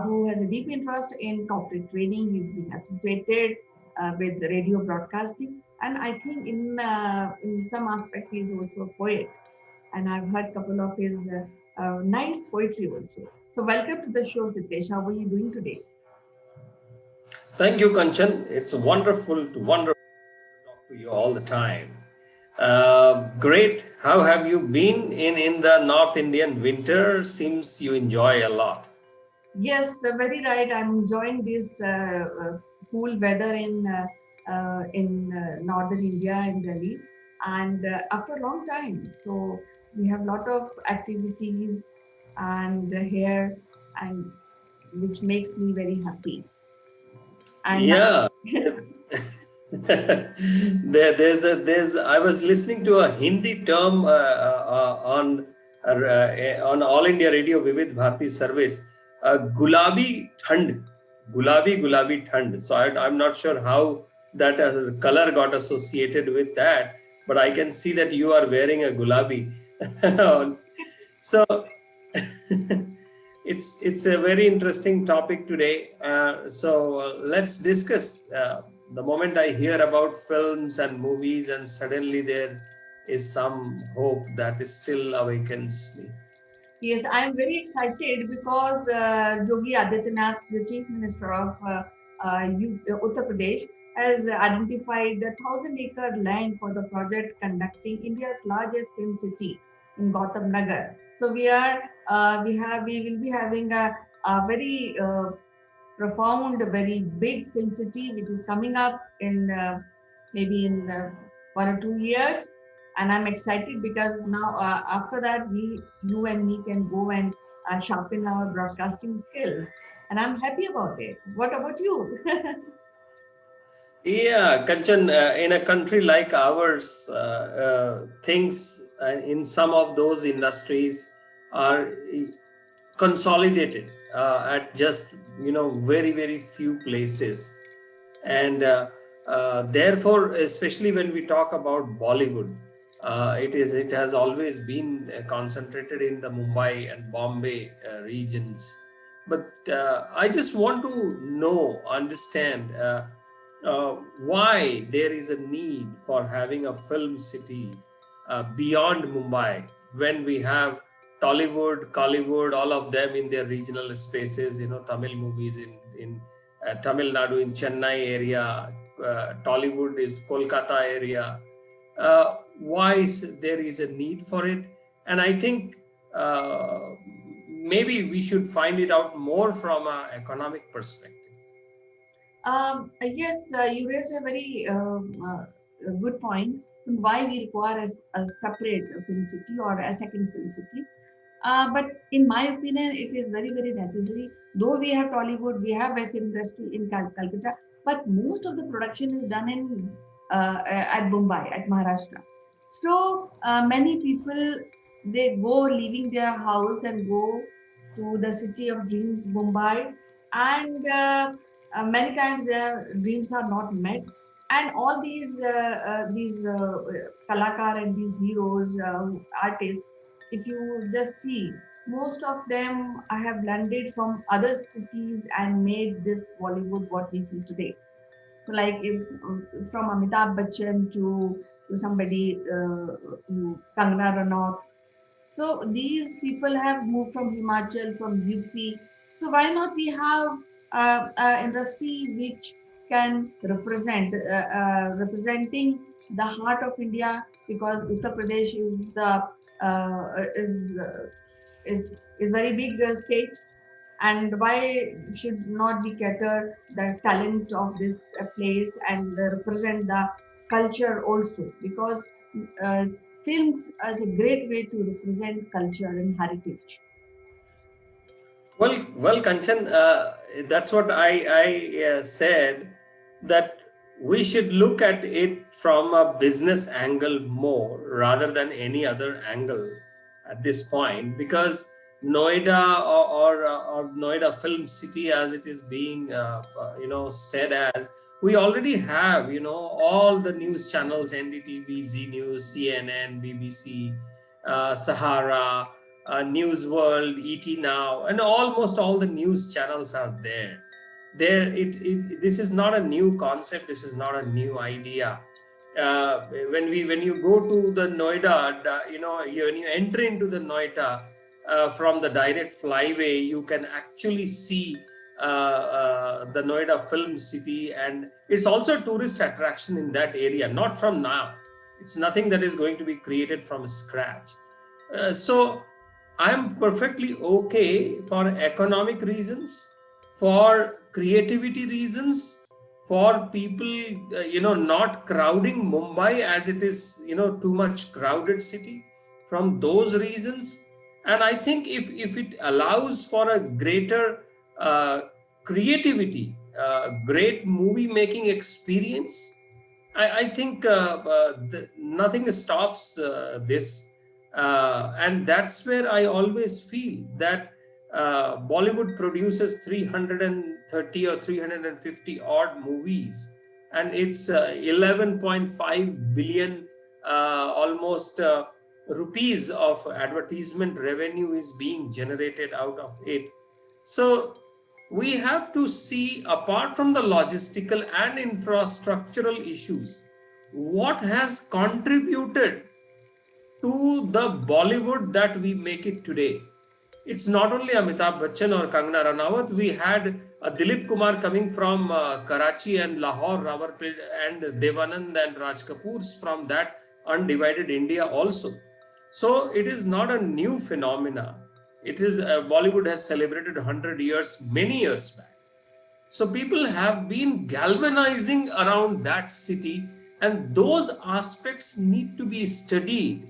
who has a deep interest in corporate training. He's been associated with radio broadcasting, and I think in some aspect he's also a poet. And I've heard a couple of his nice poetry also. So welcome to the show, Siddesh. How are you doing today? Thank you, Kanchan. It's wonderful to talk to you all the time. Great. How have you been in the North Indian winter? Seems you enjoy a lot. Yes, very right. I'm enjoying this cool weather in northern India in Delhi, and after a long time. So we have a lot of activities and here, and which makes me very happy. And Yeah. now, There's I was listening to a Hindi term on All India Radio Vivid Bharati service, gulabi thand, gulabi thand. So I'm not sure how that color got associated with that, but I can see that you are wearing a gulabi. So it's a very interesting topic today. Let's discuss. The moment I hear about films and movies, and suddenly there is some hope that still awakens me. yes, I am very excited because Yogi Adityanath, the Chief Minister of Uttar Pradesh, has identified a 1,000-acre land for the project conducting India's largest film city in Gautam Nagar. So we will be having a very profound, very big film city which is coming up in maybe in 1 or 2 years. And I'm excited because now after that you and me can go and sharpen our broadcasting skills. And I'm happy about it. What about you? Yeah, Kanchan, in a country like ours, things in some of those industries are consolidated at just very few places, and therefore, especially when we talk about Bollywood, it has always been concentrated in the Mumbai and Bombay regions. But I just want to understand why there is a need for having a film city beyond Mumbai, when we have Tollywood, Collywood, all of them in their regional spaces. Tamil movies in Tamil Nadu, in Chennai area, Tollywood is Kolkata area. Why there is a need for it? And I think maybe we should find it out more from an economic perspective. Yes, you raised a very good point on why we require a separate film city or a second film city. But in my opinion, it is very necessary. Though we have Tollywood, we have a film industry in Calcutta, but most of the production is done in at Mumbai, at Maharashtra. So many people, they go leaving their house and go to the city of dreams, Mumbai, and many times their dreams are not met. And all these kalakar and these heroes, artists, if you just see, most of them I have landed from other cities and made this Bollywood what we see today. So like if, from Amitabh Bachchan to somebody, Kangana Ranaut. So these people have moved from Himachal, from UP. So why not we have industry which can representing the heart of India, because Uttar Pradesh is the is is is very big state, and why should not we cater the talent of this place and represent the culture also, because uh, films is a great way to represent culture and heritage. Kanchan, that's what I said, that we should look at it from a business angle more rather than any other angle at this point, because Noida or Noida Film City, as it is being said as, we already have all the news channels: NDTV, Z News, CNN, BBC, Sahara, News World, ET Now, and almost all the news channels are there. This is not a new concept. This is not a new idea. When you go to the Noida, when you enter into the Noida from the direct flyway, you can actually see the Noida Film City, and it's also a tourist attraction in that area. Not from now. It's nothing that is going to be created from scratch. So I'm perfectly okay for economic reasons, for creativity reasons, for people, not crowding Mumbai as it is, too much crowded city. From those reasons, and I think if it allows for a greater uh, creativity, great movie making experience, I think nothing stops this, and that's where I always feel that Bollywood produces 330 or 350 odd movies, and it's 11.5 billion almost rupees of advertisement revenue is being generated out of it. So we have to see, apart from the logistical and infrastructural issues, what has contributed to the Bollywood that we make it today. It's not only Amitabh Bachchan or Kangana Ranawat. We had Dilip Kumar coming from Karachi and Lahore, Rawalpindi, and Devanand and Raj Kapoor's from that undivided India also. So it is not a new phenomena. It is Bollywood has celebrated 100 years many years back. So people have been galvanizing around that city, and those aspects need to be studied,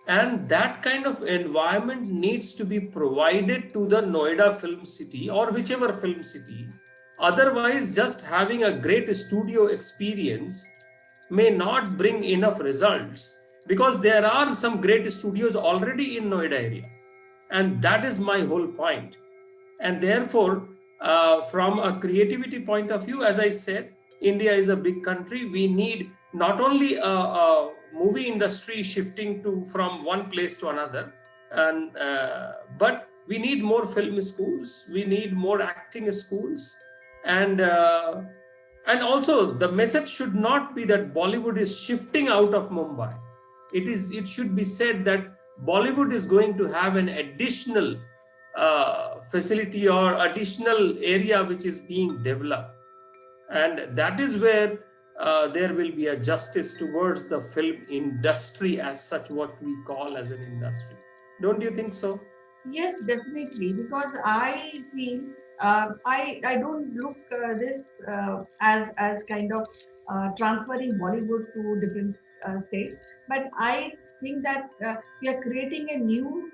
and that kind of environment needs to be provided to the Noida film city or whichever film city. Otherwise, just having a great studio experience may not bring enough results, because there are some great studios already in Noida area, and that is my whole point. And therefore, from a creativity point of view, as I said, India is a big country. We need not only a movie industry shifting to from one place to another, and but we need more film schools, we need more acting schools, and also the message should not be that Bollywood is shifting out of Mumbai. It should be said that Bollywood is going to have an additional facility or additional area which is being developed, and that is where there will be a justice towards the film industry as such, what we call as an industry. Don't you think so? Yes, definitely. Because I feel I don't look this as kind of transferring Bollywood to different states, but I think that we are creating a new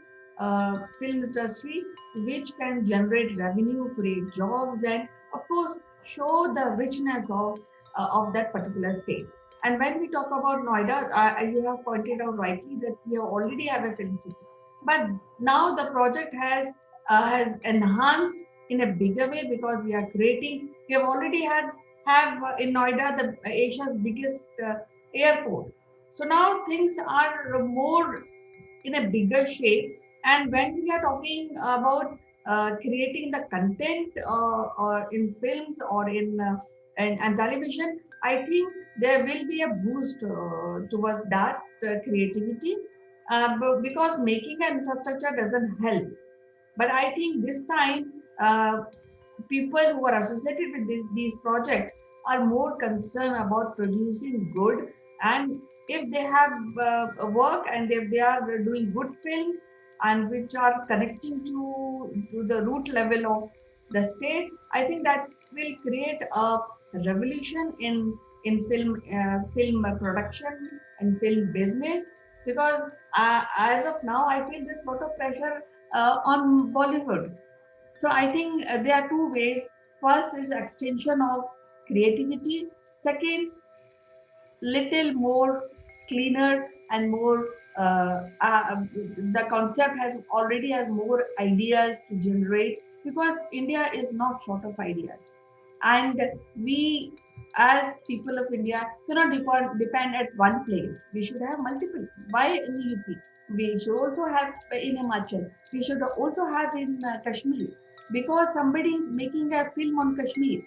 film industry which can generate revenue, create jobs, and of course show the richness of that particular state. And when we talk about Noida, you have pointed out rightly that we already have a film city, but now the project has enhanced in a bigger way, because we are creating. We have already have in Noida the Asia's biggest airport. So now things are more in a bigger shape. And when we are talking about creating the content or in films or in and television, I think there will be a boost towards that creativity, because making an infrastructure doesn't help. But I think this time, people who are associated with these projects are more concerned about producing good. And if they have work, and if they are doing good films and which are connecting to the root level of the state, I think that will create a revolution in film production and film business. Because as of now, I feel there's a lot of pressure on Bollywood. So I think there are two ways. First is extension of creativity. Second, little more cleaner and more. The concept has already has more ideas to generate, because India is not short of ideas, and we as people of India cannot depend at one place. We should have multiple. Why in UP? We should also have in Himachal. We should also have in Kashmir, because somebody is making a film on Kashmir.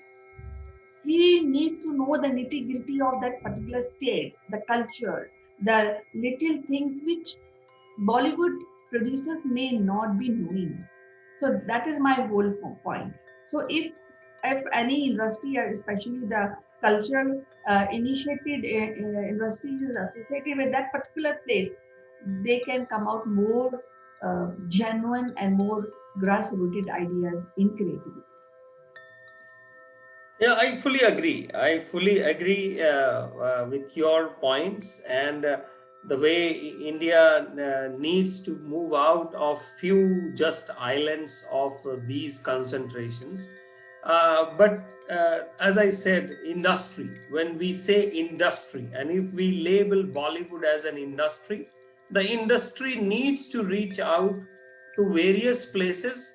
He needs to know the nitty gritty of that particular state, the culture, the little things which Bollywood producers may not be knowing. So that is my whole point. So if any industry, especially the cultural initiated industry, is associated with that particular place, they can come out more genuine and more grass-rooted ideas in creativity. Yeah, I fully agree. I fully agree with your points, and the way India needs to move out of few just islands of these concentrations. But as I said, industry. When we say industry, and if we label Bollywood as an industry, the industry needs to reach out to various places,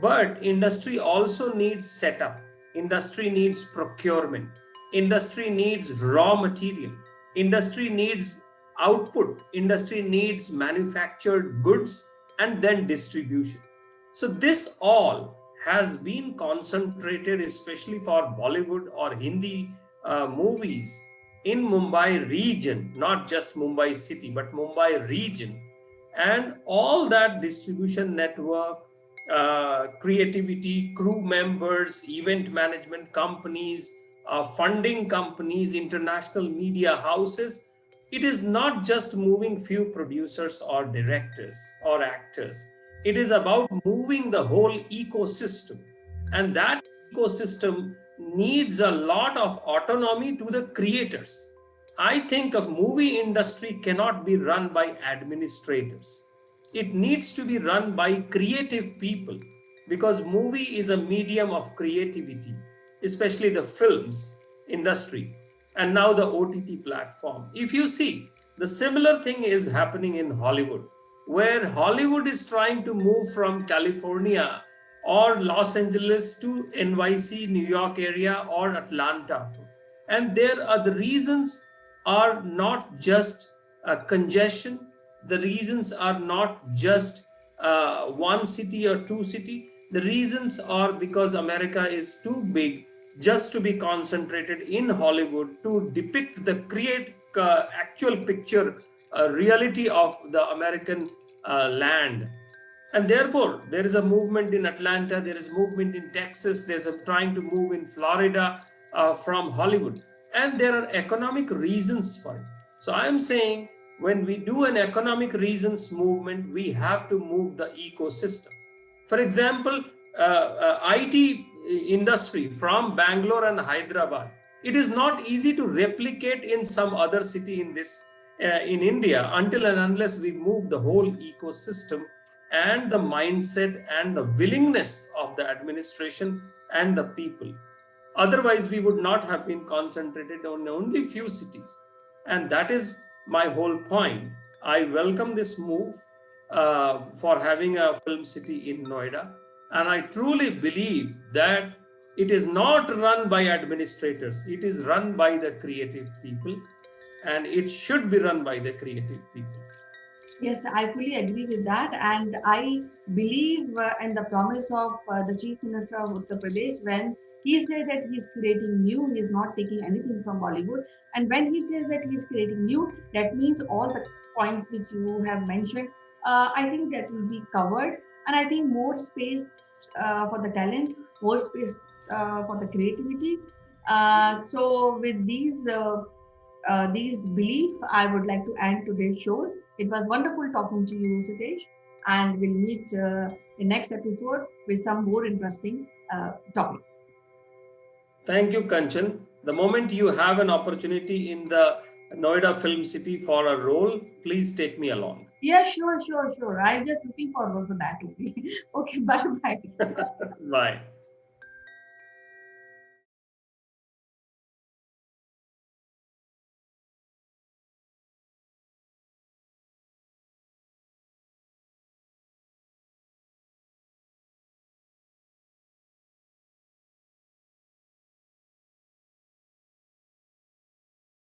but industry also needs setup. Industry needs procurement. Industry needs raw material. Industry needs output. Industry needs manufactured goods and then distribution. So, this all has been concentrated, especially for Bollywood or Hindi movies, in Mumbai region, not just Mumbai city, but Mumbai region. And all that distribution network, creativity, crew members, event management companies, funding companies, international media houses. It is not just moving few producers or directors or actors. It is about moving the whole ecosystem. And that ecosystem needs a lot of autonomy to the creators. I think a movie industry cannot be run by administrators. It needs to be run by creative people, because movie is a medium of creativity, especially the films industry and now the OTT platform. If you see, the similar thing is happening in Hollywood, where Hollywood is trying to move from California or Los Angeles to NYC, New York area, or Atlanta. And there are the reasons are not just congestion. The reasons are not just one city or two city. The reasons are because America is too big just to be concentrated in Hollywood to depict the create actual picture reality of the American land. And therefore there is a movement in Atlanta, there is movement in Texas, there's a trying to move in Florida from Hollywood, and there are economic reasons for it. So I am saying, when we do an economic reasons movement, we have to move the ecosystem. For example, IT industry from Bangalore and Hyderabad, it is not easy to replicate in some other city in this in India, until and unless we move the whole ecosystem and the mindset and the willingness of the administration and the people. Otherwise, we would not have been concentrated on only few cities. And that is my whole point. I welcome this move for having a film city in Noida. And I truly believe that it is not run by administrators, it is run by the creative people, and it should be run by the creative people. Yes, I fully agree with that. And I believe in the promise of the Chief Minister of Uttar Pradesh when he says that he's creating new, he's not taking anything from Bollywood. And when he says that he's creating new, that means all the points which you have mentioned, I think that will be covered. And I think more space for the talent, more space for the creativity. So with these belief, I would like to end today's shows. It was wonderful talking to you, Sitesh, and we'll meet in next episode with some more interesting topics. Thank you, Kanchan. The moment you have an opportunity in the Noida Film City for a role, please take me along. Yeah, sure. I'm just looking forward to that only. Okay, bye bye. Bye.